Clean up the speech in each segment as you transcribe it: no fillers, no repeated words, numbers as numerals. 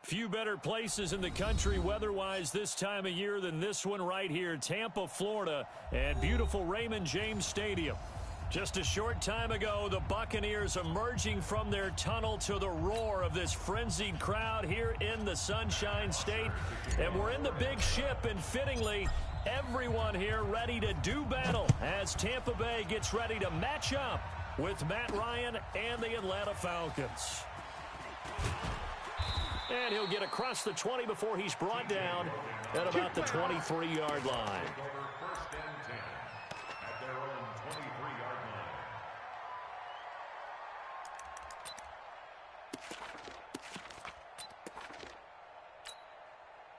Few better places in the country weather-wise this time of year than this one right here, Tampa, Florida, and beautiful Raymond James Stadium. Just a short time ago, the Buccaneers emerging from their tunnel to the roar of this frenzied crowd here in the Sunshine State. And we're in the big ship, and fittingly, everyone here ready to do battle as Tampa Bay gets ready to match up with Matt Ryan and the Atlanta Falcons. And he'll get across the 20 before he's brought down at about the 23-yard line.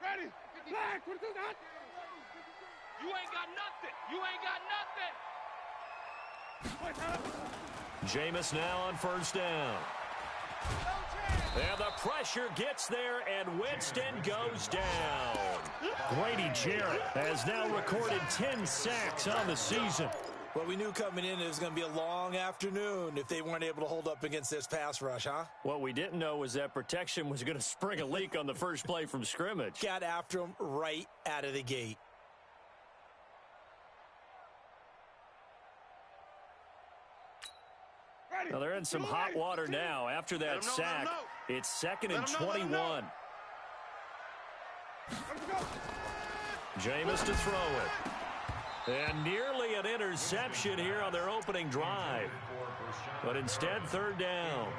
Ready? Flag! You ain't got nothing! You ain't got nothing! Jameis now on first down. And the pressure gets there, and Winston goes down. Grady Jarrett has now recorded 10 sacks on the season. Well, we knew coming in it was going to be a long afternoon if they weren't able to hold up against this pass rush, huh? What we didn't know was that protection was going to spring a leak on the first play from scrimmage. Got after him right out of the gate. Now they're in some hot water now. After that sack, it's 2nd and 21. Jameis to throw it. And nearly an interception here on their opening drive. But instead, 3rd down.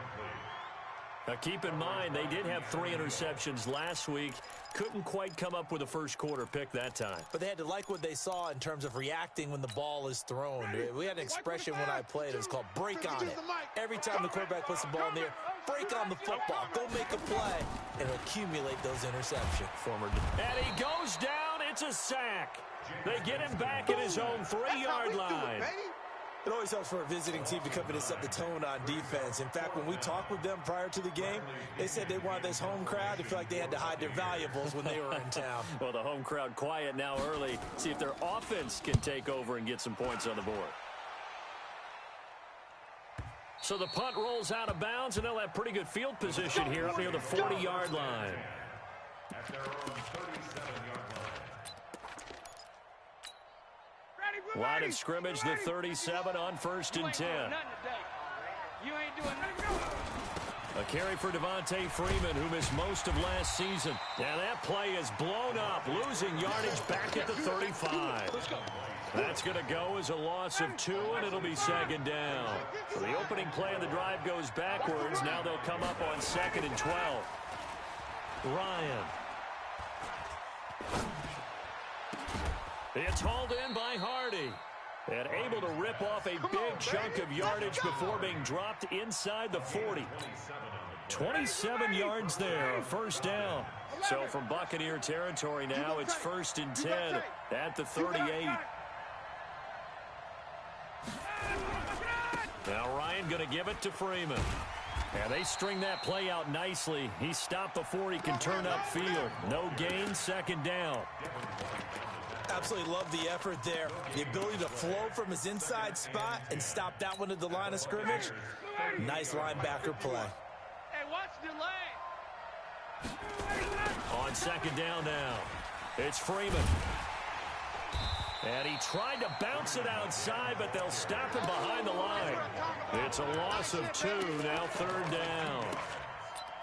Now keep in mind, they did have 3 interceptions last week. Couldn't quite come up with a first quarter pick that time. But they had to like what they saw in terms of reacting when the ball is thrown. We had an expression when I played. It was called break on it. Every time the quarterback puts the ball in there, break on the football. Go make a play and accumulate those interceptions. And he goes down. It's a sack. They get him back at his own 3-yard line. It always helps for a visiting team to come in and set the tone on defense. In fact, when we talked with them prior to the game, they said they wanted this home crowd to feel like they had to hide their valuables when they were in town. Well, the home crowd quiet now early. See if their offense can take over and get some points on the board. So the punt rolls out of bounds, and they'll have pretty good field position here up near the 40-yard line. Line of scrimmage, the 37 on 1st and 10. A carry for Devontae Freeman, who missed most of last season. Now that play is blown up, losing yardage back at the 35. That's going to go as a loss of 2, and it'll be 2nd down. So the opening play of the drive goes backwards. Now they'll come up on 2nd and 12. Ryan. It's hauled in by Hardy. And able to rip off a big chunk of yardage before being dropped inside the 40. 27 yards there, a 1st down. So from Buccaneer territory now, it's 1st and 10 at the 38. Now Ryan going to give it to Freeman. And they string that play out nicely. He stopped before he can turn upfield. No gain, 2nd down. Absolutely love the effort there. The ability to flow from his inside spot and stop that one at the line of scrimmage. Nice linebacker play. Hey, watch the lane. On 2nd down now, it's Freeman. And he tried to bounce it outside, but they'll stop him behind the line. It's a loss of 2, now 3rd down.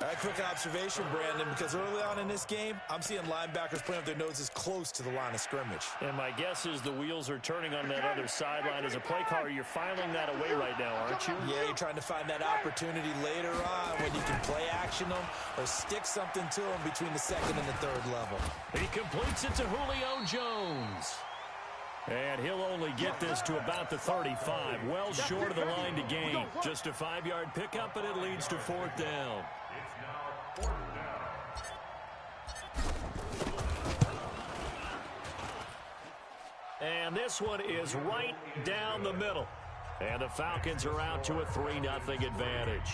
All right, quick observation, Brandon, because early on in this game, I'm seeing linebackers playing with their noses close to the line of scrimmage. And my guess is the wheels are turning on that other sideline. As a play caller, you're filing that away right now, aren't you? Yeah, you're trying to find that opportunity later on when you can play action them or stick something to them between the 2nd and the 3rd level. He completes it to Julio Jones. And he'll only get this to about the 35, well short of the line to gain. Just a 5-yard pickup, and it leads to 4th down. And this one is right down the middle. And the Falcons are out to a 3-0 advantage.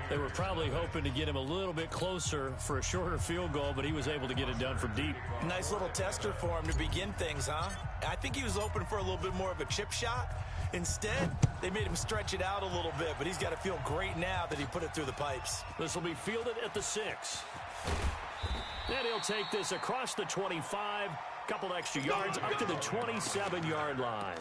They were probably hoping to get him a little bit closer for a shorter field goal, but he was able to get it done from deep. Nice little tester for him to begin things, huh? I think he was open for a little bit more of a chip shot. Instead, they made him stretch it out a little bit, but he's got to feel great now that he put it through the pipes. This will be fielded at the 6. And he'll take this across the 25, couple extra yards up to the 27-yard line.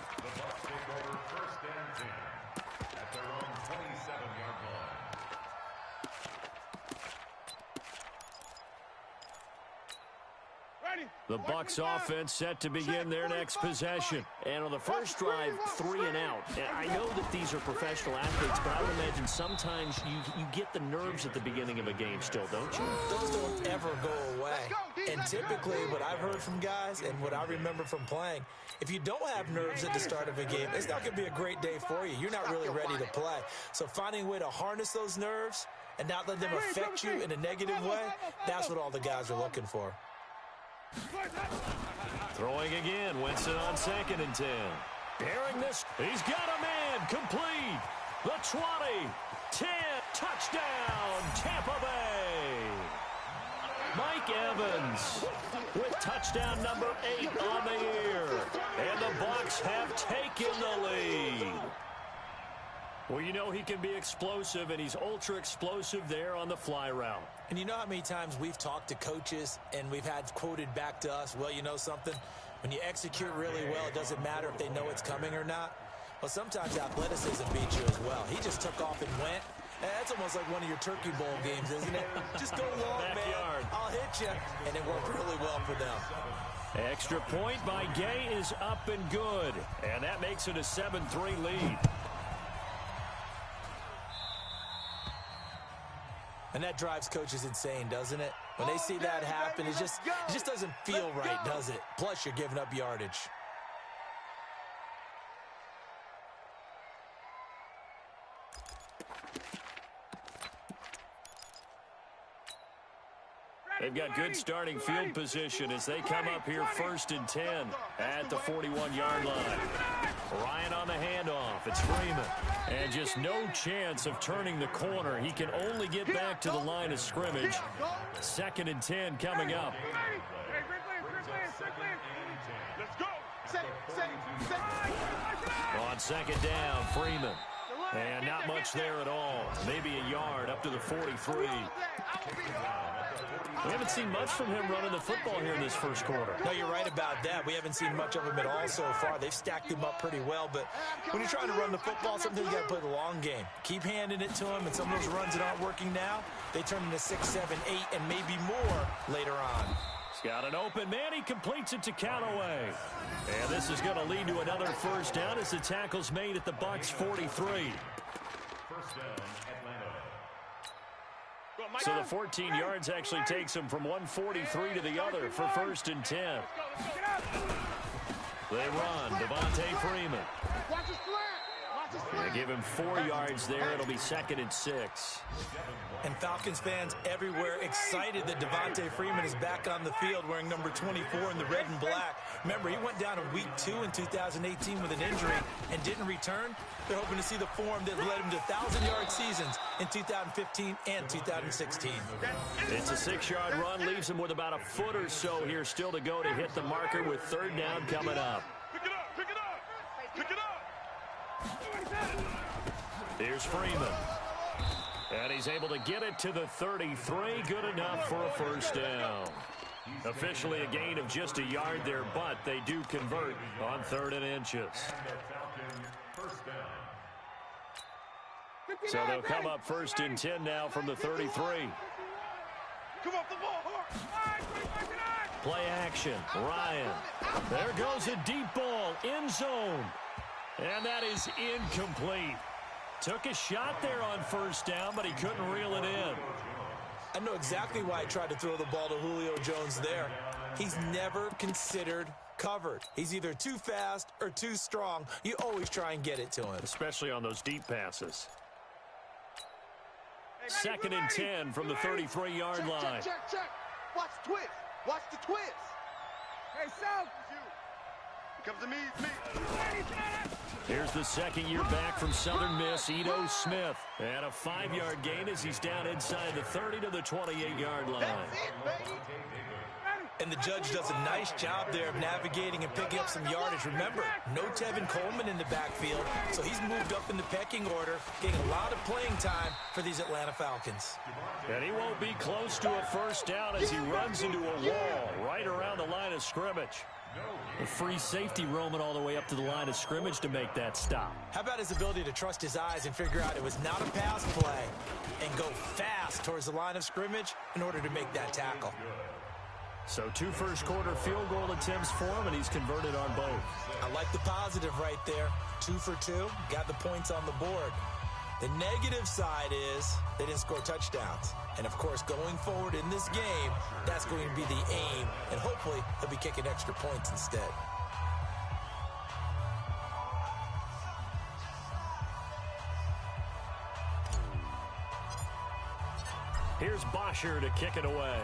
The Bucs offense set to begin their next possession. And on the first drive, 3 and out. And I know that these are professional athletes, but I would imagine sometimes you get the nerves at the beginning of a game still, don't you? Those don't ever go away. And typically what I've heard from guys and what I remember from playing, if you don't have nerves at the start of a game, it's not going to be a great day for you. You're not really ready to play. So finding a way to harness those nerves and not let them affect you in a negative way, that's what all the guys are looking for. Throwing again, Winston on 2nd and 10. Airing this, he's got a man, complete. The 20, 10, touchdown, Tampa Bay. Mike Evans with touchdown number 8 on the year. And the Bucs have taken the lead. Well, you know he can be explosive, and he's ultra explosive there on the fly route. And you know how many times we've talked to coaches and we've had quoted back to us, well, you know something? When you execute really well, it doesn't matter if they know it's coming or not. Well, sometimes athleticism beats you as well. He just took off and went. And that's almost like one of your Turkey Bowl games, isn't it? Just go long, man. I'll hit you. And it worked really well for them. Extra point by Gay is up and good. And that makes it a 7-3 lead. And that drives coaches insane, doesn't it? When they see that happen, it just doesn't feel right, does it? Plus, you're giving up yardage. They've got good starting field position as they come up here 1st and 10 at the 41-yard line. Ryan on the handoff. It's Freeman. And just no chance of turning the corner. He can only get back to the line of scrimmage. 2nd and 10 coming up. Let's go. On 2nd down, Freeman. And not much there at all. Maybe a yard up to the 43. We haven't seen much from him running the football here in this first quarter. No, you're right about that. We haven't seen much of him at all so far. They've stacked him up pretty well, but when you're trying to run the football, sometimes you got to play the long game. Keep handing it to him, and some of those runs that aren't working now, they turn into 6, 7, 8, and maybe more later on. He's got an open man. He completes it to Callaway. And this is going to lead to another first down as the tackle's made at the Bucs 43. First down, Atlanta. So the 14 yards actually takes him from 143 to the other for 1st and 10. They run. Devontae Freeman. They give him 4 yards there. It'll be 2nd and 6. And Falcons fans everywhere excited that Devontae Freeman is back on the field wearing number 24 in the red and black. Remember, he went down in week 2 in 2018 with an injury and didn't return. They're hoping to see the form that led him to 1,000-yard seasons in 2015 and 2016. It's a 6-yard run, leaves him with about a foot or so here still to go to hit the marker with 3rd down coming up. Pick it up, pick it up, pick it up. Here's Freeman. And he's able to get it to the 33. Good enough for a first down. Officially a gain of just a yard there, but they do convert on 3rd and inches. So they'll come up 1st and 10 now from the 33. Come off the ball hard. Play action. Ryan. There goes a deep ball. End zone. And that is incomplete. Took a shot there on 1st down, but he couldn't reel it in. I know exactly why I tried to throw the ball to Julio Jones there. He's never considered covered. He's either too fast or too strong. You always try and get it to him. Especially on those deep passes. 2nd and 10 from the 33-yard line. Check. Watch the twist. Watch the twist. Hey, South. Comes to me. Here's the 2nd year back from Southern Miss, Ito Smith. And a 5-yard gain as he's down inside the 30 to the 28-yard line. That's it, baby. And the judge does a nice job there of navigating and picking up some yardage. Remember, no Tevin Coleman in the backfield, so he's moved up in the pecking order, getting a lot of playing time for these Atlanta Falcons. And he won't be close to a first down as he runs into a wall right around the line of scrimmage. A free safety roaming all the way up to the line of scrimmage to make that stop. How about his ability to trust his eyes and figure out it was not a pass play and go fast towards the line of scrimmage in order to make that tackle? So 2 first-quarter field goal attempts for him, and he's converted on both. I like the positive right there. 2 for 2, got the points on the board. The negative side is they didn't score touchdowns. And, of course, going forward in this game, that's going to be the aim. And hopefully he'll be kicking extra points instead. Here's Bosher to kick it away.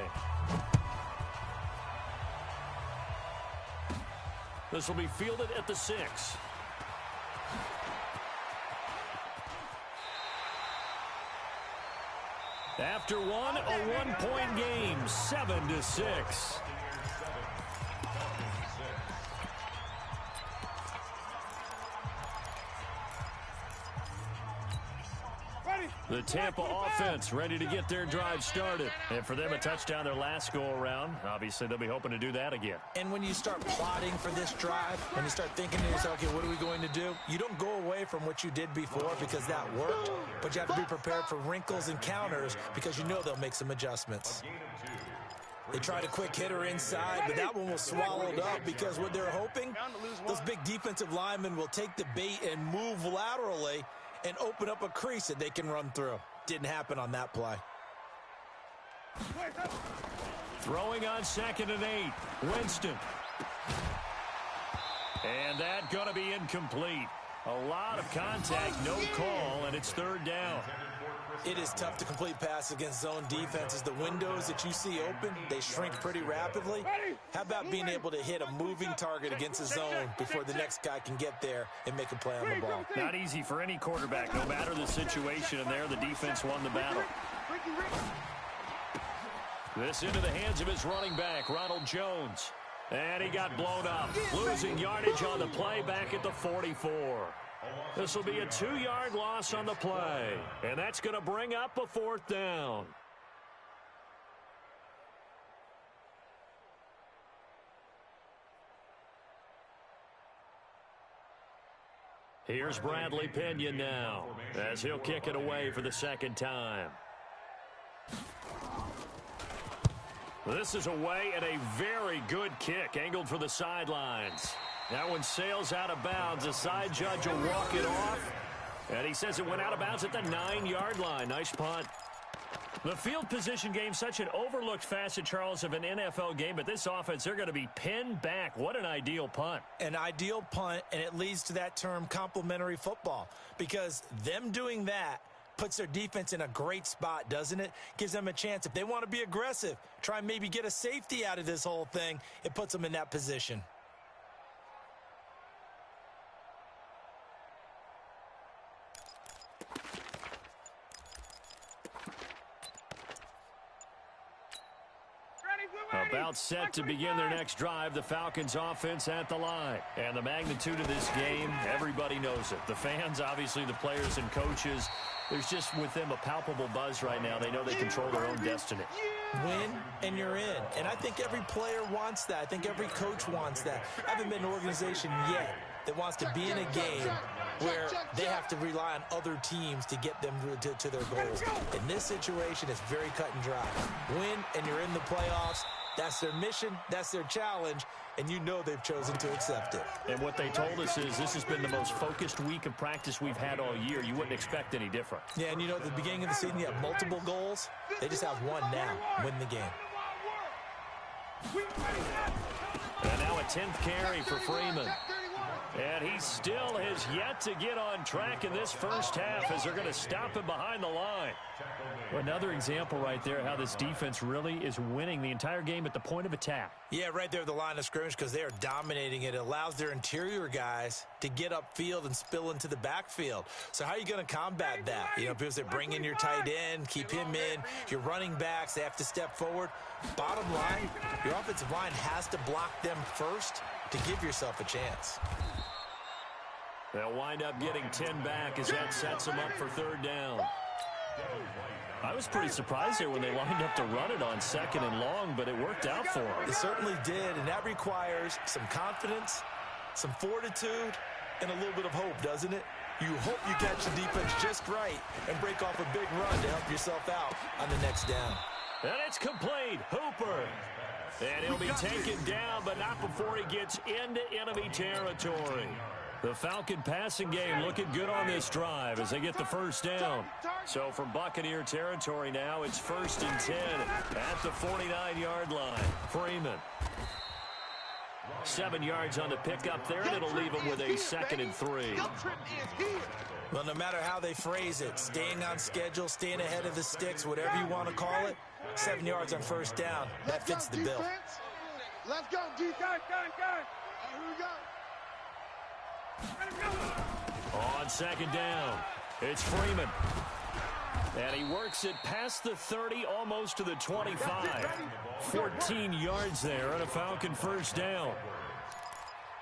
This will be fielded at the 6. After one, a 1-point game, 7-6. The Tampa offense ready to get their drive started. And for them, a touchdown their last go-around. Obviously, they'll be hoping to do that again. And when you start plotting for this drive, when you start thinking to yourself, okay, what are we going to do? You don't go away from what you did before because that worked, but you have to be prepared for wrinkles and counters because you know they'll make some adjustments. They tried a quick hitter inside, but that one was swallowed up because what they're hoping, those big defensive linemen will take the bait and move laterally and open up a crease that they can run through. Didn't happen on that play. Throwing on 2nd and 8. Winston. And that going to be incomplete. A lot of contact, no call, and it's 3rd down. It is tough to complete passes against zone defenses. The windows that you see open, they shrink pretty rapidly. How about being able to hit a moving target against a zone before the next guy can get there and make a play on the ball? Not easy for any quarterback, no matter the situation, and there the defense won the battle. This into the hands of his running back, Ronald Jones. And he got blown up, losing yardage on the play back at the 44. This will be a 2-yard loss on the play, and that's going to bring up a 4th down. Here's Bradley Pinion now, as he'll kick it away for the 2nd time. This is away and a very good kick, angled for the sidelines. That one sails out of bounds. The side judge will walk it off. And he says it went out of bounds at the 9-yard line. Nice punt. The field position game, such an overlooked facet, Charles, of an NFL game. But this offense, they're going to be pinned back. What an ideal punt. An ideal punt, and it leads to that term complementary football. Because them doing that puts their defense in a great spot, doesn't it? Gives them a chance. If they want to be aggressive, try and maybe get a safety out of this whole thing, it puts them in that position. About set to begin their next drive, the Falcons offense at the line. And the magnitude of this game, everybody knows it. The fans, obviously the players and coaches, there's just with them a palpable buzz right now. They know they control their own destiny. Win and you're in. And I think every player wants that. I think every coach wants that. I haven't been an organization yet that wants to be in a game where they have to rely on other teams to get them to their goals. In this situation, it's very cut and dry. Win and you're in the playoffs. That's their mission, that's their challenge, and you know they've chosen to accept it. And what they told us is this has been the most focused week of practice we've had all year. You wouldn't expect any different. Yeah, and you know, at the beginning of the season, you have multiple goals. They just have one now, win the game. And now a 10th carry for Freeman. And he still has yet to get on track in this first half as they're going to stop him behind the line. Another example right there how this defense really is winning the entire game at the point of attack. Yeah, right there at the line of scrimmage because they are dominating it. It allows their interior guys to get upfield and spill into the backfield. So how are you going to combat that? You know, because they bring in your tight end, keep him in. Your running backs, they have to step forward. Bottom line, your offensive line has to block them first to give yourself a chance. They'll wind up getting 10 back as that sets them up for third down. I was pretty surprised there when they lined up to run it on second and long, but it worked out for them. It certainly did, and that requires some confidence, some fortitude, and a little bit of hope, doesn't it? You hope you catch the defense just right and break off a big run to help yourself out on the next down. And it's complete. Hooper. And he'll be taken down, but not before he gets into enemy territory. The Falcon passing game looking good on this drive as they get the first down. So from Buccaneer territory now, it's 1st and 10 at the 49-yard line. Freeman. 7 yards on the pickup there, and it'll leave him with a 2nd and 3. Well, no matter how they phrase it, staying on schedule, staying ahead of the sticks, whatever you want to call it, 7 yards on first down, that fits the bill. Let's go, defense. Here we go. On 2nd down, it's Freeman. And he works it past the 30, almost to the 25. 14 yards there on a Falcon first down.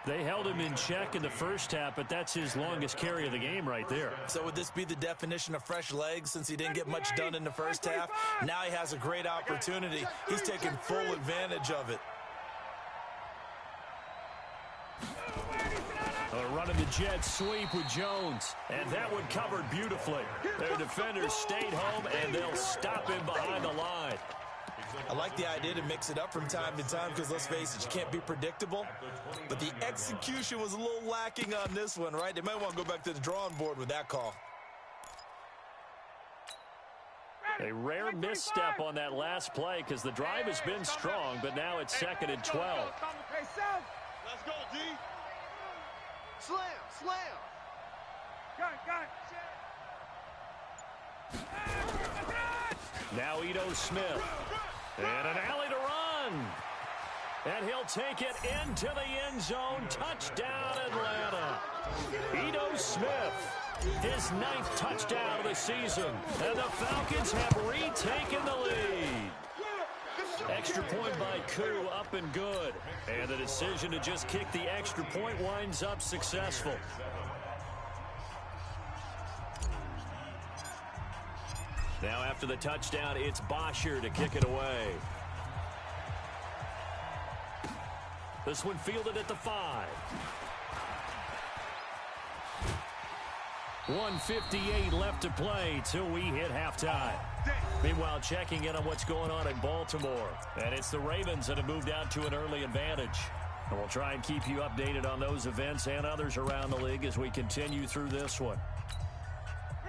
They held him in check in the first half, but that's his longest carry of the game right there. So would this be the definition of fresh legs since he didn't get much done in the first half? Now he has a great opportunity. He's taking full advantage of it. Running the jet sweep with Jones, and that one covered beautifully. Their defenders stayed home, and they'll stop him behind the line. I like the idea to mix it up from time to time because, let's face it, you can't be predictable. But the execution was a little lacking on this one, right? They might want to go back to the drawing board with that call. A rare misstep on that last play because the drive has been strong, but now it's 2nd and 12. Let's go, D. Slam. Gun. Now Ito Smith. And an alley to run. And he'll take it into the end zone. Touchdown, Atlanta. Ito Smith. His 9th touchdown of the season. And the Falcons have retaken the lead. Extra point by Koo, up and good. And the decision to just kick the extra point winds up successful. Now after the touchdown, it's Bosher to kick it away. This one fielded at the 5. 1:58 left to play till we hit halftime. Meanwhile, checking in on what's going on in Baltimore. And it's the Ravens that have moved out to an early advantage. And we'll try and keep you updated on those events and others around the league as we continue through this one.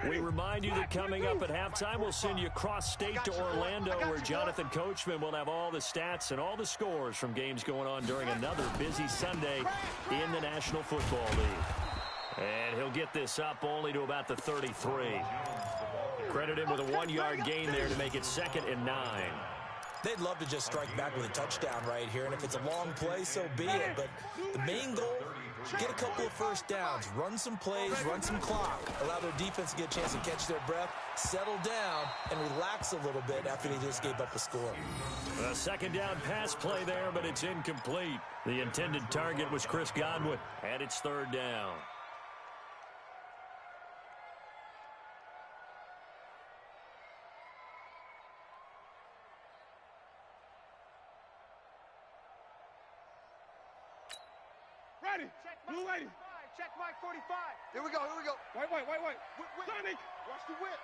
We remind you that coming up at halftime, we'll send you cross-state to Orlando, where Jonathan Coachman will have all the stats and all the scores from games going on during another busy Sunday in the National Football League. And he'll get this up only to about the 33. Credit him with a 1-yard gain there to make it 2nd and 9. They'd love to just strike back with a touchdown right here, and if it's a long play, so be it. But the main goal, get a couple of first downs, run some plays, run some clock, allow their defense to get a chance to catch their breath, settle down, and relax a little bit after they just gave up a score. A 2nd down pass play there, but it's incomplete. The intended target was Chris Godwin, and it's 3rd down. Blue lady. Check Mike 45. Here we go. Wait. Sonny, watch the whip.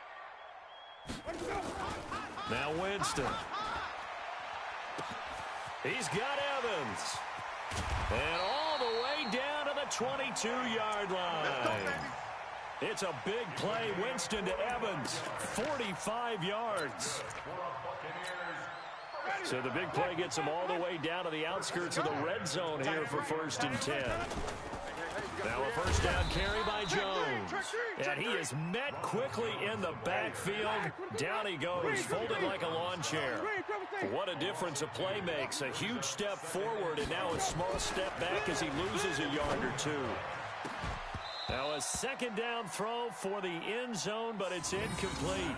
Let's go. Now Winston. He's got Evans. And all the way down to the 22-yard line. It's a big play. Winston to Evans. 45 yards. So the big play gets them all the way down to the outskirts of the red zone here for 1st and 10. Now a first down carry by Jones. And he is met quickly in the backfield. Down he goes, folded like a lawn chair. What a difference a play makes. A huge step forward and now a small step back as he loses a yard or two. Now a second down throw for the end zone, but it's incomplete.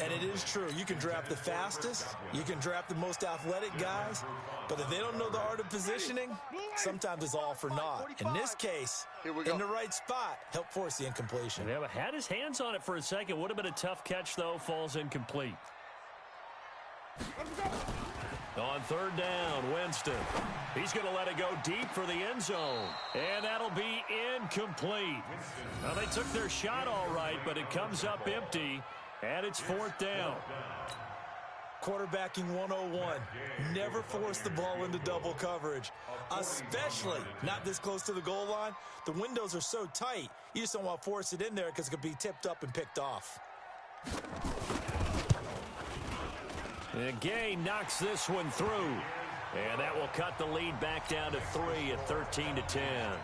And it is true. You can draft the fastest. You can draft the most athletic guys. But if they don't know the art of positioning, sometimes it's all for naught. In this case, in the right spot, help force the incompletion. Yeah, had his hands on it for a second. Would have been a tough catch, though. Falls incomplete. On 3rd down, Winston. He's going to let it go deep for the end zone. And that'll be incomplete. Well, they took their shot all right, but it comes up empty. And it's 4th down. Quarterbacking 101. Never force the ball into double coverage, especially not this close to the goal line. The windows are so tight, you just don't want to force it in there because it could be tipped up and picked off. And Gay knocks this one through. And that will cut the lead back down to 3 at 13-10.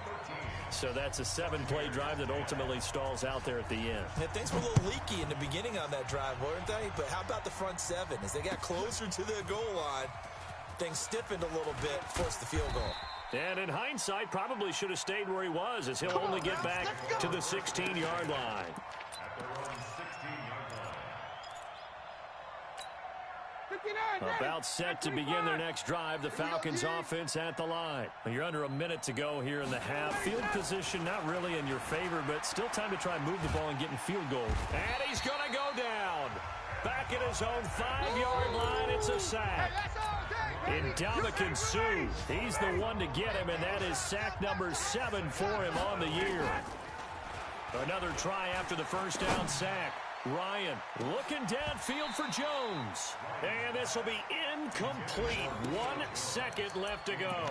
So that's a 7-play drive that ultimately stalls out there at the end. Yeah, things were a little leaky in the beginning on that drive, weren't they? But how about the front 7? As they got closer to the goal line, things stiffened a little bit, forced the field goal. And in hindsight, probably should have stayed where he was, as he'll only get back to the 16-yard line. About set to begin their next drive. The Falcons offense at the line. You're under a minute to go here in the half. Field position not really in your favor, but still time to try and move the ball and get in field goal. And he's going to go down. Back at his own 5-yard line. It's a sack. Ndamukong Suh. He's the one to get him, and that is sack number 7 for him on the year. Another try after the first down sack. Ryan looking downfield for Jones. And this will be incomplete. 1 second left to go.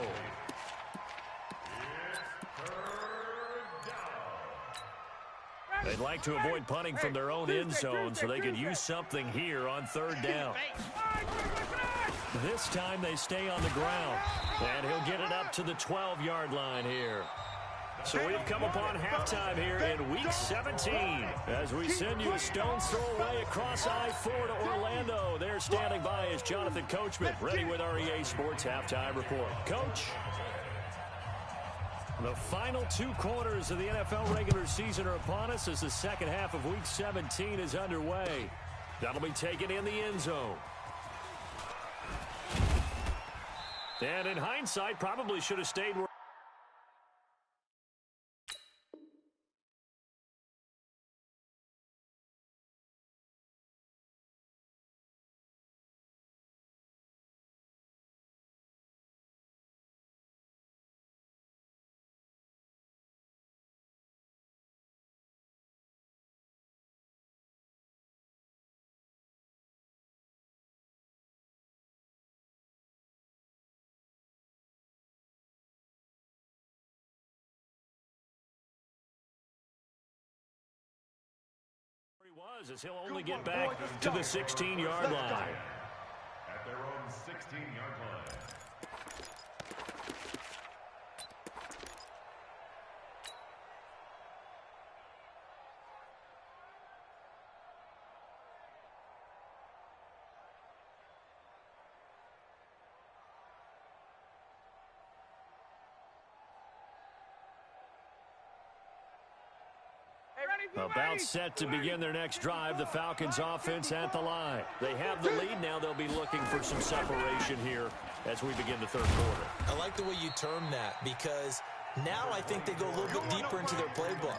They'd like to avoid punting from their own end zone so they could use something here on 3rd down. This time they stay on the ground. And he'll get it up to the 12-yard line here. So we've come upon halftime here in Week 17 as we send you a stone's throw away across I-4 to Orlando. There standing by is Jonathan Coachman, ready with our EA Sports Halftime Report. Coach? The final 2 quarters of the NFL regular season are upon us as the second half of Week 17 is underway. That'll be taken in the end zone. And in hindsight, probably should have stayed where was, as he'll only get back to the 16-yard line. At their own 16-yard line. About set to begin their next drive, the Falcons offense at the line. They have the lead now. They'll be looking for some separation here as we begin the 3rd quarter. I like the way you term that because now I think they go a little bit deeper into their playbook.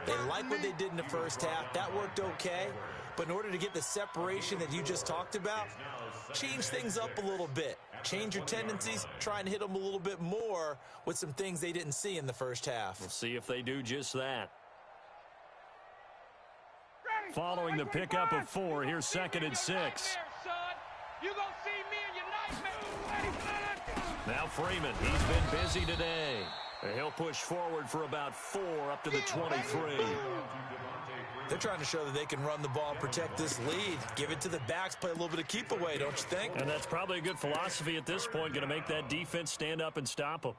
They like what they did in the first half. That worked okay. But in order to get the separation that you just talked about, change things up a little bit. Change your tendencies, try and hit them a little bit more with some things they didn't see in the first half. We'll see if they do just that. Following the pickup of 4, here's 2nd and 6. Now Freeman, he's been busy today. He'll push forward for about 4 up to the 23. They're trying to show that they can run the ball and protect this lead. Give it to the backs, play a little bit of keep away, don't you think? And that's probably a good philosophy at this point, going to make that defense stand up and stop them.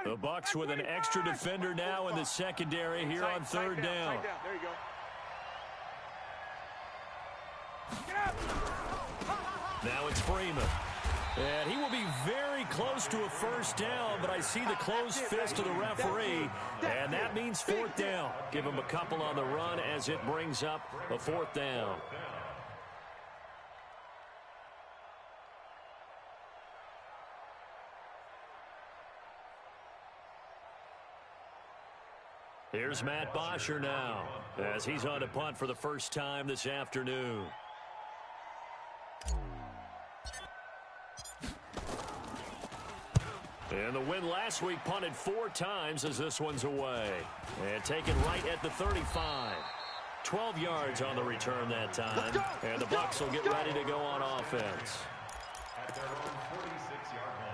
The Bucs with an extra defender now in the secondary here on third down. There you go. Now it's Freeman. And he will be very close to a first down, but I see the closed fist of the referee, and that means fourth down. Give him a couple on the run as it brings up a fourth down. Here's Matt Bosher now as he's on to punt for the first time this afternoon. And the win last week punted 4 times as this one's away. And taken right at the 35. 12 yards on the return that time. And the Bucs will get ready to go on offense. At their own 46-yard line.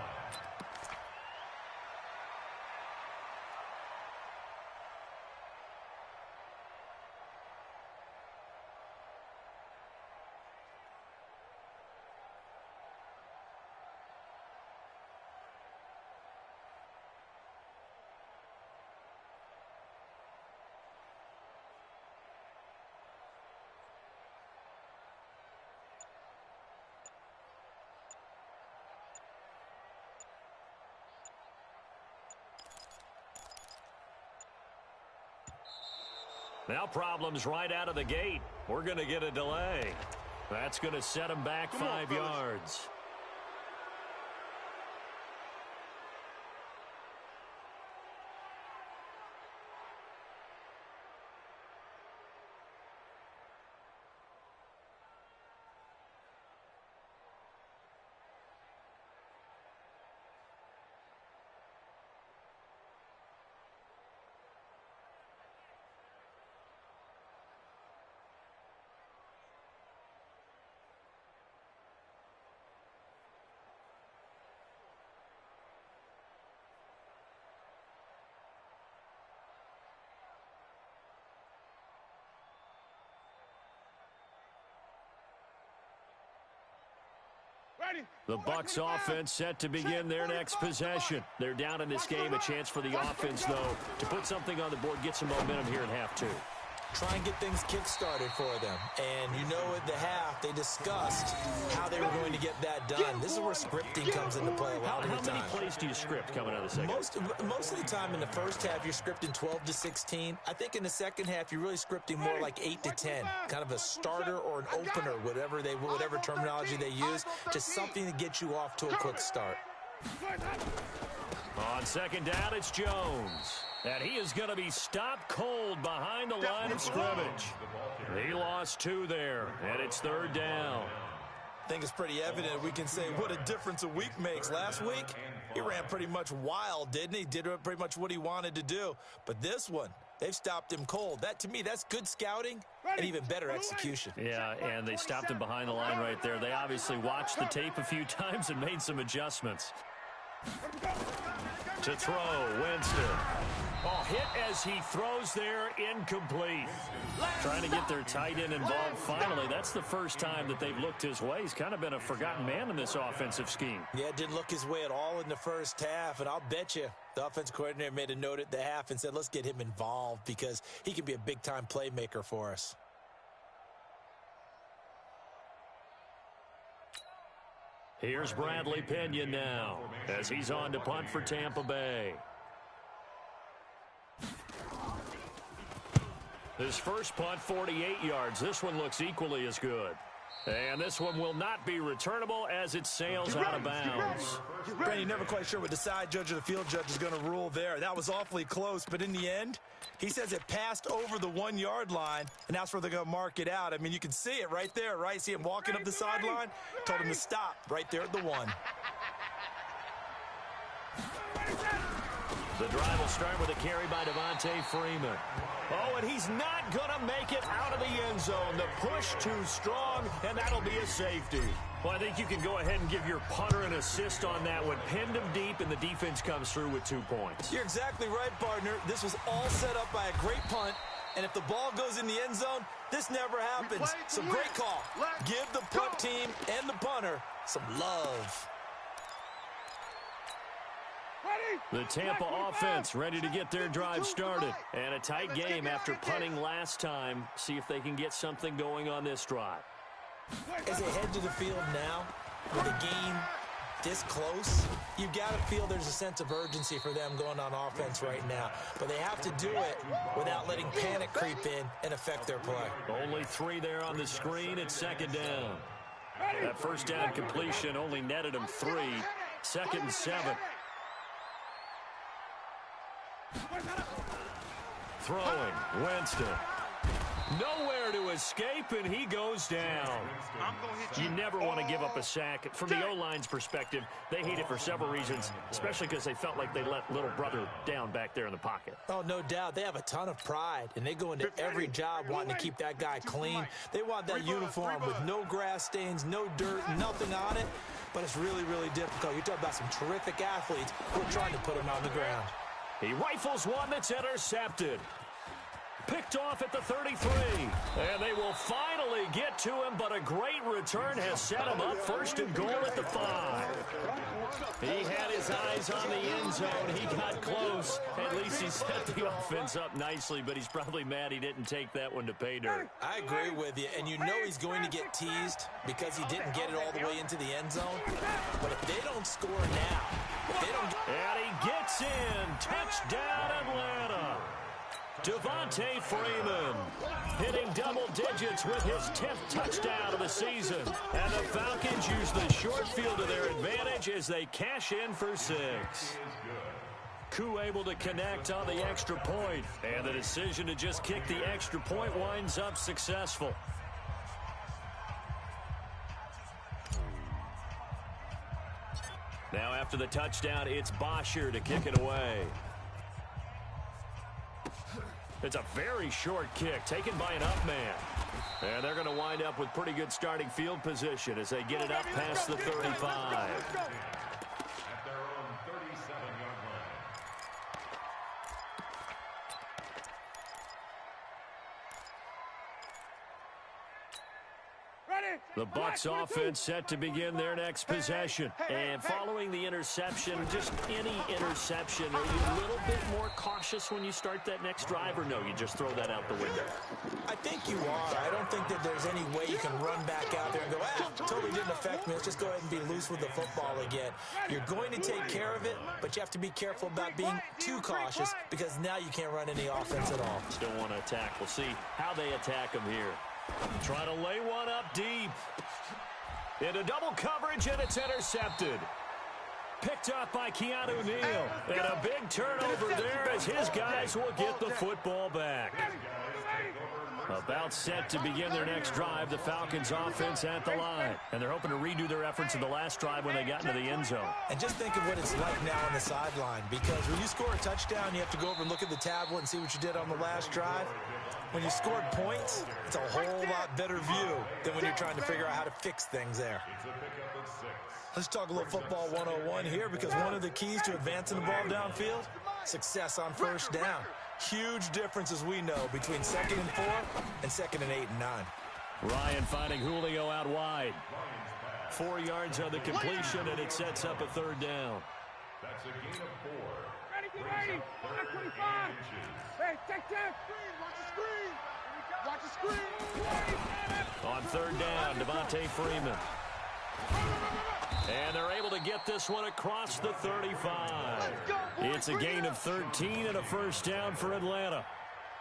Now problems right out of the gate. We're going to get a delay. That's going to set him back 5 yards. The Bucs offense set to begin their next possession. They're down in this game. A chance for the offense, though, to put something on the board, get some momentum here in half 2. Try and get things kick-started for them. And you know at the half, they discussed how they were going to get that done. This is where scripting comes into play a lot of the time. How many plays do you script coming out of the second? Most of the time in the first half, you're scripting 12 to 16. I think in the second half, you're really scripting more like 8 to 10. Kind of a starter or an opener, whatever terminology they use. Just something to get you off to a quick start. On second down, it's Jones. And he is going to be stopped cold behind the line of scrimmage. He lost 2 there, and it's third down. I think it's pretty evident we can say what a difference a week makes. Last week, he ran pretty much wild, didn't he? Did pretty much what he wanted to do. But this one, they've stopped him cold. That, to me, that's good scouting and even better execution. Yeah, and they stopped him behind the line right there. They obviously watched the tape a few times and made some adjustments. To throw, Winston. Oh, hit as he throws there, incomplete. Trying to get their tight end involved finally. That's the first time that they've looked his way. He's kind of been a forgotten man in this offensive scheme. Yeah, didn't look his way at all in the first half, and I'll bet you the offensive coordinator made a note at the half and said, let's get him involved because he can be a big-time playmaker for us. Here's Bradley Pinion now as he's on to punt for Tampa Bay. His first punt, 48 yards. This one looks equally as good. And this one will not be returnable as it sails out of bounds. Fran, you're never quite sure what the side judge or the field judge is going to rule there. That was awfully close, but in the end, he says it passed over the 1-yard line, and that's where they're going to mark it out. I mean, you can see it right there, right? See him walking up the sideline? Told him to stop right there at the 1. The drive will start with a carry by Devontae Freeman. Oh, and he's not going to make it out of the end zone. The push too strong, and that'll be a safety. Well, I think you can go ahead and give your punter an assist on that one. Pinned him deep, and the defense comes through with 2 points. You're exactly right, partner. This was all set up by a great punt, and if the ball goes in the end zone, this never happens. So great call. Give the punt team and the punter some love. The Tampa offense ready to get their drive started. And a tight game after punting last time. See if they can get something going on this drive. As they head to the field now, with a game this close, you've got to feel there's a sense of urgency for them going on offense right now. But they have to do it without letting panic creep in and affect their play. Only 3 there on the screen. It's 2nd down. That first down completion only netted them 3. 2nd and 7. Throwing, Winston. Nowhere to escape, and he goes down. You never want to give up a sack. From the O-line's perspective, they hate it for several reasons, especially because they felt like they let little brother down back there in the pocket. Oh, no doubt. They have a ton of pride, and they go into every job wanting to keep that guy clean. They want that uniform with no grass stains, no dirt, nothing on it, but it's really, really difficult. You're talking about some terrific athletes who are trying to put him on the ground. He rifles one that's intercepted. Picked off at the 33. And they will finally get to him, but a great return has set him up 1st and goal at the 5. He had his eyes on the end zone. He got close. At least he set the offense up nicely, but he's probably mad he didn't take that one to pay dirt. I agree with you, and you know he's going to get teased because he didn't get it all the way into the end zone. But if they don't score now, and he gets in. Touchdown, Atlanta. Devontae Freeman hitting double digits with his 10th touchdown of the season. And the Falcons use the short field to their advantage as they cash in for 6. Koo able to connect on the extra point. And the decision to just kick the extra point winds up successful. Now after the touchdown, it's Bosher to kick it away. It's a very short kick taken by an up man. And they're going to wind up with pretty good starting field position as they get it up past the 35. At their own 37-yard line. The Bucs offense set to begin their next possession. And following the interception, just any interception, are you a little bit more cautious when you start that next drive, or no, you just throw that out the window? I think you are. I don't think that there's any way you can run back out there and go, totally didn't affect me. Let's just go ahead and be loose with the football again. You're going to take care of it, but you have to be careful about being too cautious because now you can't run any offense at all. Still want to attack. We'll see how they attack them here. Trying to lay one up deep. Into double coverage, and it's intercepted. Picked up by Keanu Neal. And a big turnover there as his guys will get the football back. About set to begin their next drive, the Falcons offense at the line. And they're hoping to redo their efforts in the last drive when they got into the end zone. And just think of what it's like now on the sideline, because when you score a touchdown, you have to go over and look at the tablet and see what you did on the last drive. When you scored points, it's a whole lot better view than when you're trying to figure out how to fix things there. Let's talk a little football 101 here, because one of the keys to advancing the ball downfield, success on first down. Huge difference, as we know, between 2nd and 4 and 2nd and 8 and 9. Ryan finding Julio out wide. 4 yards on the completion, and it sets up a 3rd down. That's a gain of 4. Ready, 25. Hey, take that. Watch the screen. On 3rd down, Devontae Freeman. And they're able to get this one across the 35. It's a gain of 13 and a 1st down for Atlanta.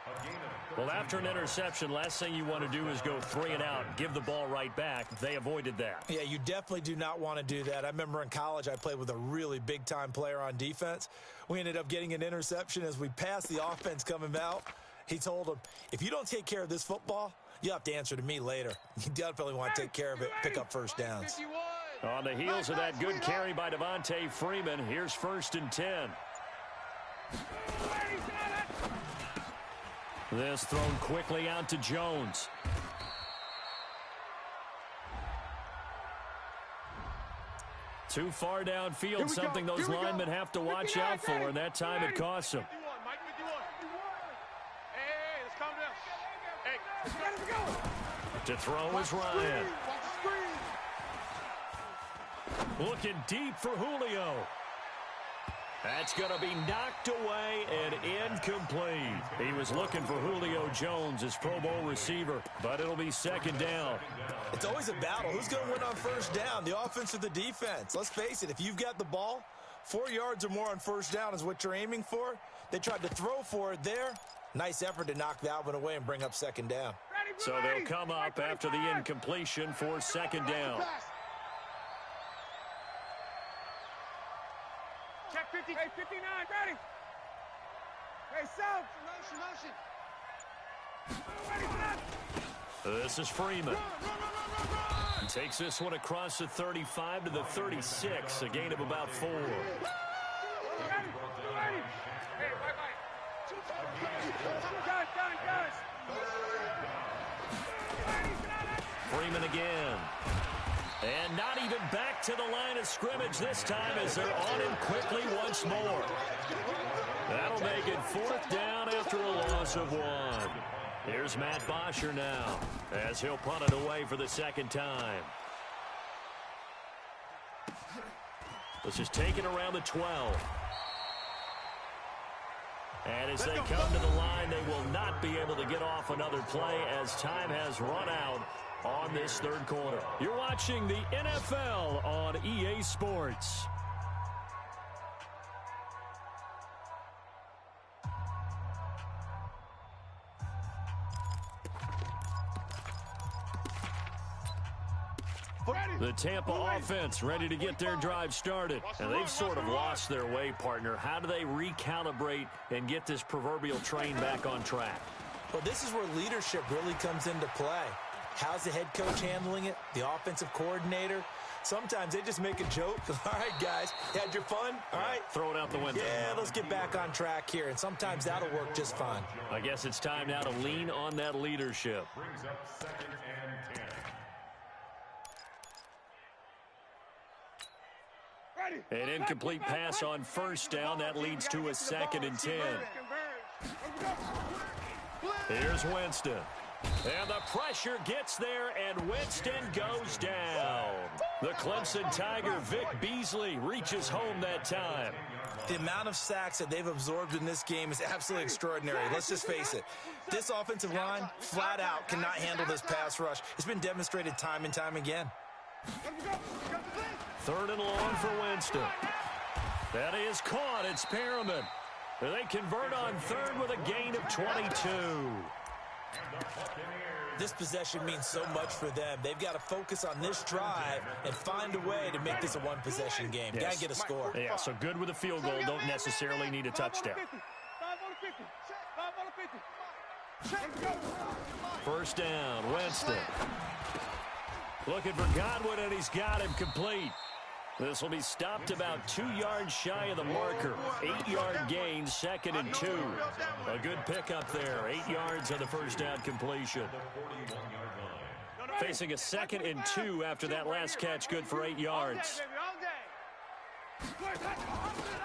A gain of Well, after an interception, last thing you want to do is go 3 and out, give the ball right back. They avoided that. Yeah, you definitely do not want to do that. I remember in college I played with a really big-time player on defense. We ended up getting an interception as we passed the offense coming out. He told him, if you don't take care of this football, you'll have to answer to me later. You definitely want to take care of it, pick up first downs. On the heels of that good carry by Devontae Freeman, here's 1st and 10. This thrown quickly out to Jones. Too far downfield, something those linemen have to watch out for, and that time it costs them. To throw is Ryan. Looking deep for Julio. That's going to be knocked away and incomplete. He was looking for Julio Jones, his Pro Bowl receiver, but it'll be 2nd down. It's always a battle. Who's going to win on 1st down, the offense or the defense? Let's face it, if you've got the ball, 4 yards or more on 1st down is what you're aiming for. They tried to throw for it there. Nice effort to knock that one away and bring up 2nd down. So they'll come up after the incompletion for 2nd down. Check 50. Hey, 59, ready. Hey, South. Motion. This is Freeman. He takes this one across the 35 to the 36, a gain of about 4. Ready. Hey, bye-bye. Guys. Freeman again. And not even back to the line of scrimmage this time as they're on him quickly once more. That'll make it 4th down after a loss of 1. Here's Matt Bosher now as he'll punt it away for the 2nd time. This is taken around the 12. And as they come to the line, they will not be able to get off another play as time has run out on this 3rd quarter. You're watching the NFL on EA Sports. The Tampa offense ready to get their drive started. And they've sort of lost their way, partner. How do they recalibrate and get this proverbial train back on track? Well, this is where leadership really comes into play. How's the head coach handling it? The offensive coordinator? Sometimes they just make a joke. All right, guys, had your fun? All right. Throw it out the window. Yeah, let's get back on track here. And sometimes that'll work just fine. I guess it's time now to lean on that leadership. brings up 2nd and 10. An incomplete pass on 1st down. That leads to a 2nd and 10. Here's Winston. And the pressure gets there, and Winston goes down. The Clemson Tiger, Vic Beasley, reaches home that time. The amount of sacks that they've absorbed in this game is absolutely extraordinary. Let's just face it. This offensive line, flat out, cannot handle this pass rush. It's been demonstrated time and time again. 3rd and long for Winston. That is caught. It's Perriman. They convert on 3rd with a gain of 22. This possession means so much for them. They've got to focus on this drive and find a way to make this a one-possession game. Yes. Got to get a score. Yeah, so good with a field goal. Don't necessarily need a touchdown. 1st down, Winston. Looking for Godwin, and he's got him complete. This will be stopped about 2 yards shy of the marker. 8-yard gain, 2nd and 2. A good pickup there. 8 yards on the 1st down completion. Facing a 2nd and 2 after that last catch, good for 8 yards.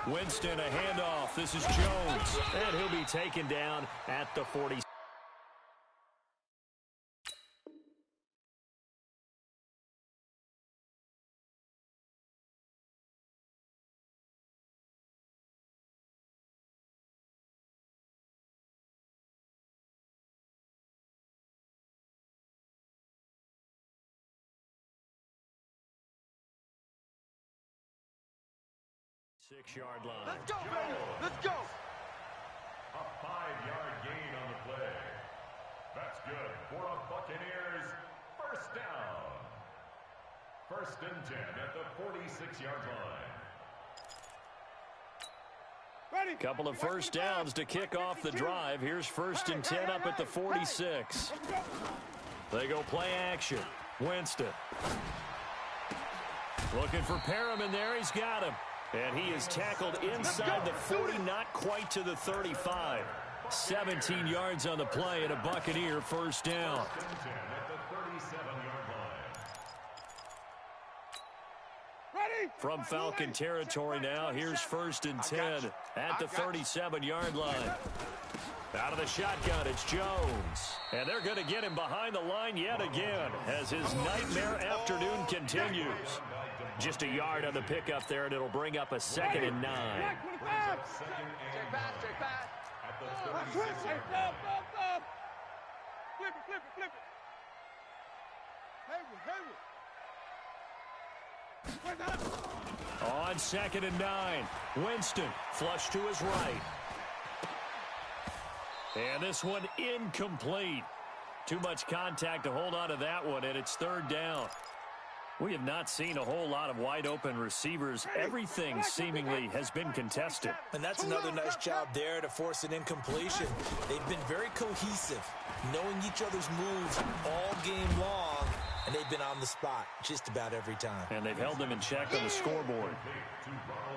Winston, a handoff. This is Jones, and he'll be taken down at the 40. Six-yard line. Let's go, baby. Let's go. A 5-yard gain on the play. That's good for a Buccaneers first down. 1st and 10 at the 46-yard line. Couple of first downs to kick off the drive. Here's 1st and 10 up at the 46. They go play action. Winston. Looking for Perriman there. He's got him. And he is tackled inside the 40, not quite to the 35. 17 yards on the play and a Buccaneer first down. 1st and 10 at the 37-yard line. From Falcon territory now, here's 1st and 10 at the 37-yard line. Out of the shotgun, it's Jones. And they're going to get him behind the line yet again as his nightmare afternoon continues. Just a yard on the pickup there, and it'll bring up a 2nd and 9. Check pass. At the 36-yard line. Flip it. Hayward. On 2nd and 9, Winston flush to his right. And this one incomplete. Too much contact to hold on to that one, and it's 3rd down. We have not seen a whole lot of wide-open receivers. Everything seemingly has been contested. And that's another nice job there to force an incompletion. They've been very cohesive, knowing each other's moves all game long, and they've been on the spot just about every time. And they've held them in check on the scoreboard.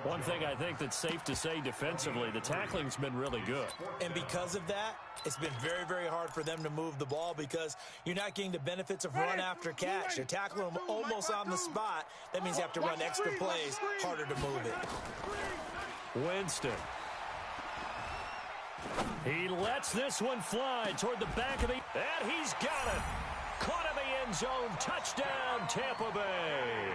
One thing I think that's safe to say defensively, the tackling's been really good. And because of that, it's been very, very hard for them to move the ball because you're not getting the benefits of run after catch. You're tackling them almost on the spot. That means you have to run extra plays, harder to move it. Winston. He lets this one fly toward the back of the... And he's got it. Caught in the end zone. Touchdown, Tampa Bay.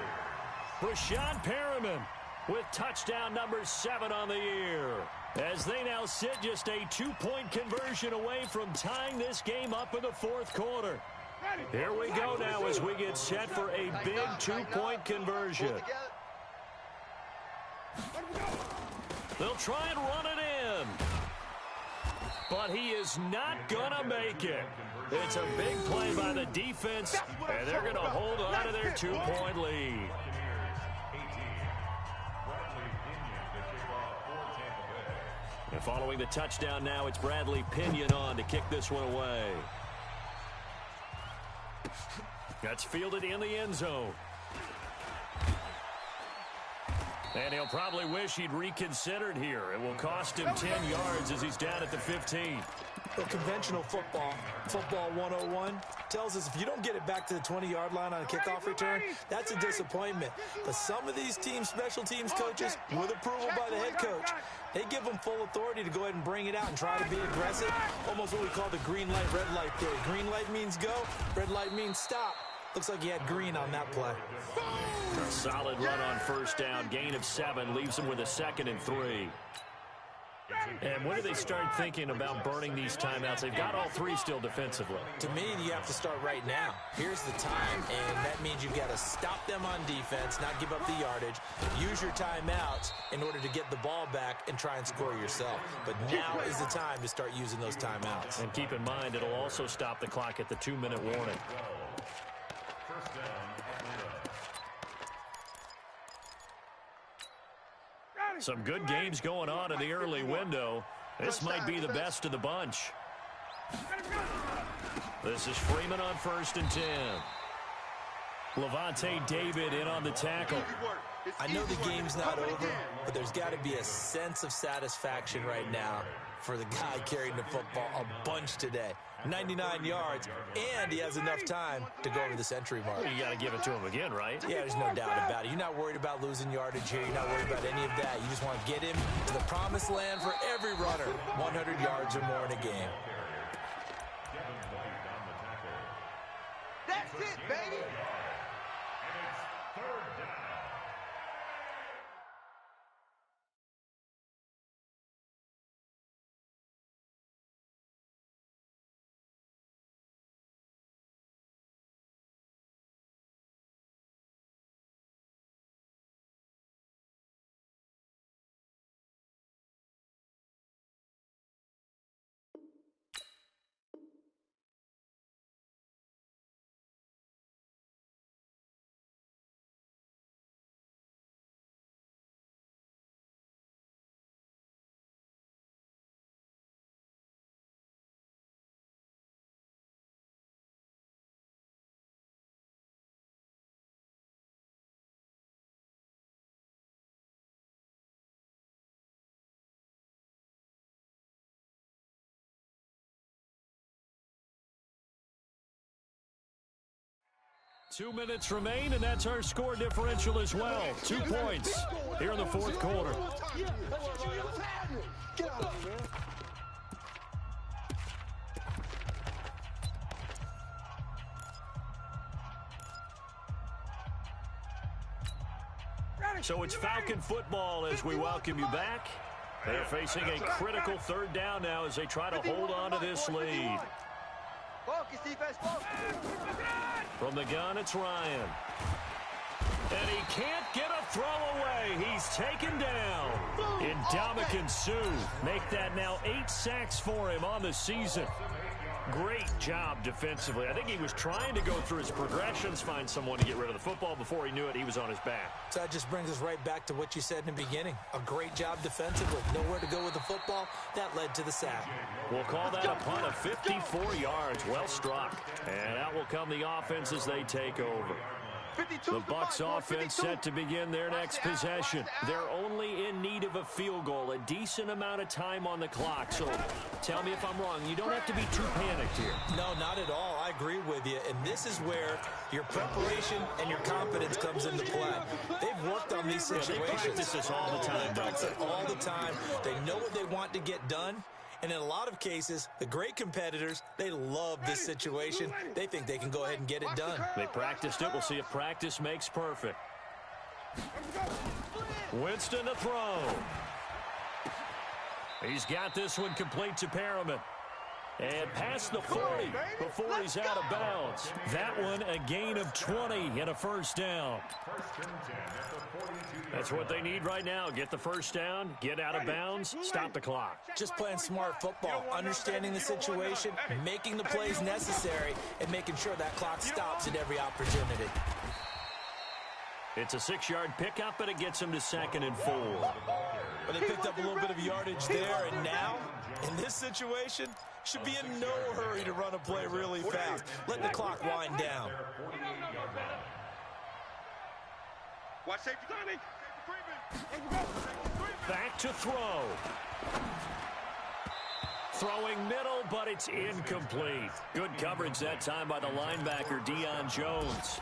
Brashad Perriman with touchdown number 7 on the year. As they now sit just a 2-point conversion away from tying this game up in the 4th quarter. Here we go now as we get set for a big 2-point conversion. They'll try and run it in. But he is not going to make it. It's a big play by the defense, and they're going to hold on to their 2-point lead. And following the touchdown now, it's Bradley Pinion on to kick this one away. That's fielded in the end zone. And he'll probably wish he'd reconsidered here. It will cost him 10 yards as he's down at the 15. Well, conventional football 101, tells us if you don't get it back to the 20-yard line on a kickoff return, that's a disappointment. But some of these teams, special teams coaches, with approval by the head coach, they give them full authority to go ahead and bring it out and try to be aggressive. Almost what we call the green light, red light theory. Green light means go, red light means stop. Looks like he had green on that play. A solid run on 1st down. Gain of 7 leaves him with a 2nd and 3. And when do they start thinking about burning these timeouts? They've got all 3 still defensively. To me, you have to start right now. Here's the time, and that means you've got to stop them on defense, not give up the yardage, use your timeouts in order to get the ball back and try and score yourself. But now is the time to start using those timeouts. And keep in mind, it'll also stop the clock at the 2-minute warning. First down, Some good games going on in the early window. This might be the best of the bunch. This is Freeman on 1st and 10. Levante David in on the tackle. I know the game's not over, but there's got to be a sense of satisfaction right now for the guy carrying the football a bunch today. 99 yards, and he has enough time to go over the century mark. Well, you got to give it to him again, right? Yeah, there's no doubt about it. You're not worried about losing yardage here. You're not worried about any of that. You just want to get him to the promised land for every runner. 100 yards or more in a game. That's it, baby. 2 minutes remain, and that's our score differential as well. 2 points here in the fourth quarter. Get out of here, man. So it's Falcon football as we welcome you back. They're facing a critical third down now as they try to hold on to this lead. From the gun, it's Ryan. And he can't get a throw away. He's taken down. And Ndamukong Suh make that now 8 sacks for him on the season. Great job defensively. I think he was trying to go through his progressions, find someone to get rid of the football. Before he knew it, he was on his back. So that just brings us right back to what you said in the beginning. A great job defensively. Nowhere to go with the football. That led to the sack. We'll call that a punt of 54 yards. Well struck. And out will come the offense as they take over. The Bucs offense set to begin their next possession. They're only in need of a field goal, a decent amount of time on the clock. So tell me if I'm wrong. You don't have to be too panicked here. No, not at all. I agree with you. And this is where your preparation and your confidence comes into play. They've worked on these situations. They practice this all the time. They practice it all the time. They know what they want to get done. And in a lot of cases, the great competitors, they love this situation. They think they can go ahead and get it done. They practiced it. We'll see if practice makes perfect. Winston to throw. He's got this one complete to Perriman. And past the 40 before he's out of bounds. That one a gain of 20 and a first down. That's what they need right now. Get the first down, get out of bounds, stop the clock. Just playing smart football, understanding the situation, making the plays necessary, and making sure that clock stops at every opportunity. It's a 6-yard pickup, but it gets him to 2nd and 4. But they picked up a little bit of yardage there, and now, in this situation, should be in no hurry to run a play really fast. Let the clock wind down. Watch safety. Back to throw. Throwing middle, but it's incomplete. Good coverage that time by the linebacker, Deion Jones.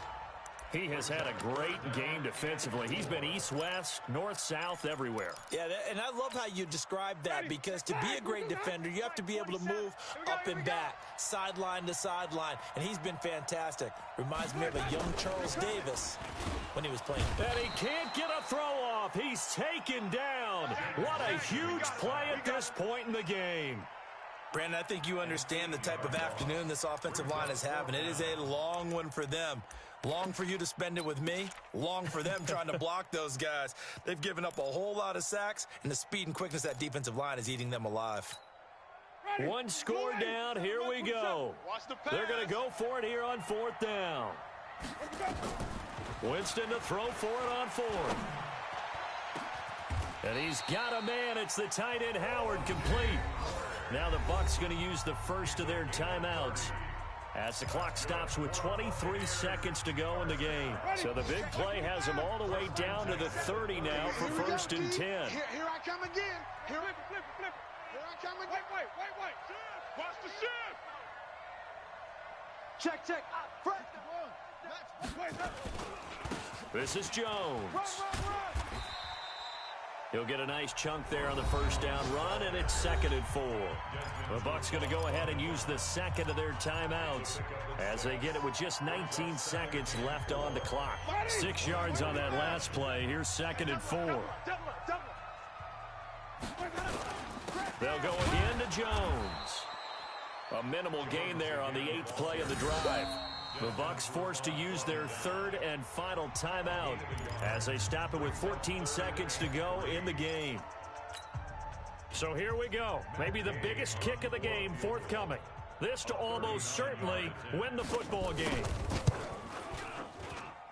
He has had a great game defensively. He's been east-west, north-south, everywhere. Yeah, and I love how you describe that, because to be a great defender, you have to be able to move up and back, sideline to sideline, and he's been fantastic. Reminds me of a young Charles Davis when he was playing. And he can't get a throw off. He's taken down. What a huge play at this point in the game. Brandon, I think you understand the type of afternoon this offensive line is having. It is a long one for them. Long for you to spend it with me. Long for them trying to block those guys. They've given up a whole lot of sacks, and the speed and quickness of that defensive line is eating them alive. One score down. Here we go. They're going to go for it here on 4th down. Winston to throw for it on 4th. And he's got a man. It's the tight end Howard, complete. Now the Bucs going to use the first of their timeouts as the clock stops with 23 seconds to go in the game. So the big play has them all the way down to the 30 now for 1st and 10. Here I come again. Here I come again. Wait. Watch the shift. Check. This is Jones. He'll get a nice chunk there on the first down run, and it's 2nd and 4. The Bucs going to go ahead and use the second of their timeouts as they get it with just 19 seconds left on the clock. 6 yards on that last play. Here's 2nd and 4. They'll go again to Jones. A minimal gain there on the 8th play of the drive. The Bucs forced to use their 3rd and final timeout as they stop it with 14 seconds to go in the game. So here we go. Maybe the biggest kick of the game forthcoming. This to almost certainly win the football game.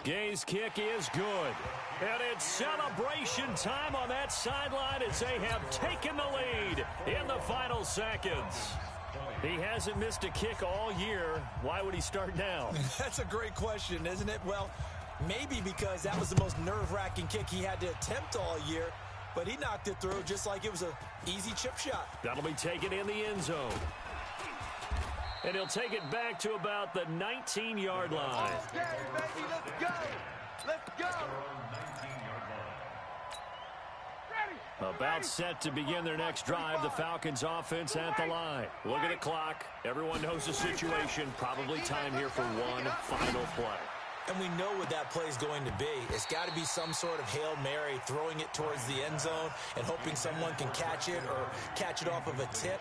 Gay's kick is good. And it's celebration time on that sideline as they have taken the lead in the final seconds. He hasn't missed a kick all year. Why would he start now? That's a great question, isn't it? Well, maybe because that was the most nerve-wracking kick he had to attempt all year, but he knocked it through just like it was an easy chip shot. That'll be taken in the end zone. And he'll take it back to about the 19-yard line. Okay, baby, let's go. Let's go. About set to begin their next drive, the Falcons offense at the line. Look at the clock. Everyone knows the situation. Probably time here for one final play. And we know what that play is going to be. It's got to be some sort of Hail Mary, throwing it towards the end zone and hoping someone can catch it or catch it off of a tip.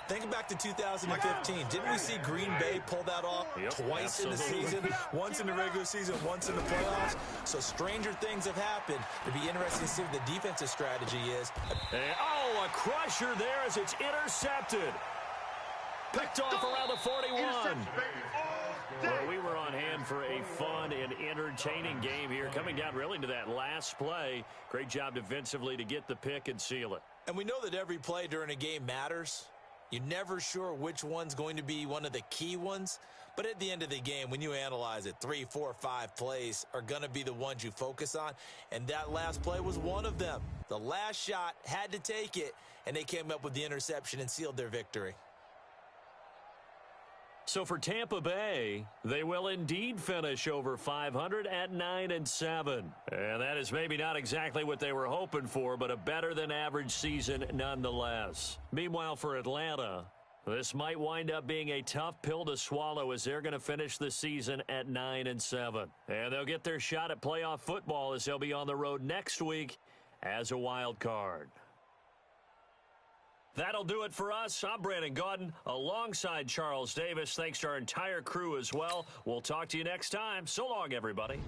Think back to 2015. Didn't we see Green Bay pull that off twice in the season? Once in the regular season, once in the playoffs. So stranger things have happened. It'd be interesting to see what the defensive strategy is. And, a crusher there as it's intercepted. Picked off around the 41. Well, we were on hand for a fun and entertaining game here. Coming down really to that last play. Great job defensively to get the pick and seal it. And we know that every play during a game matters. You're never sure which one's going to be one of the key ones. But at the end of the game, when you analyze it, 3, 4, 5 plays are going to be the ones you focus on. And that last play was one of them. The last shot had to take it, and they came up with the interception and sealed their victory. So for Tampa Bay, they will indeed finish over 500 at 9-7. And that is maybe not exactly what they were hoping for, but a better than average season nonetheless. Meanwhile, for Atlanta, this might wind up being a tough pill to swallow as they're going to finish the season at 9-7. And they'll get their shot at playoff football as they'll be on the road next week as a wild card. That'll do it for us. I'm Brandon Gaudin alongside Charles Davis. Thanks to our entire crew as well. We'll talk to you next time. So long, everybody.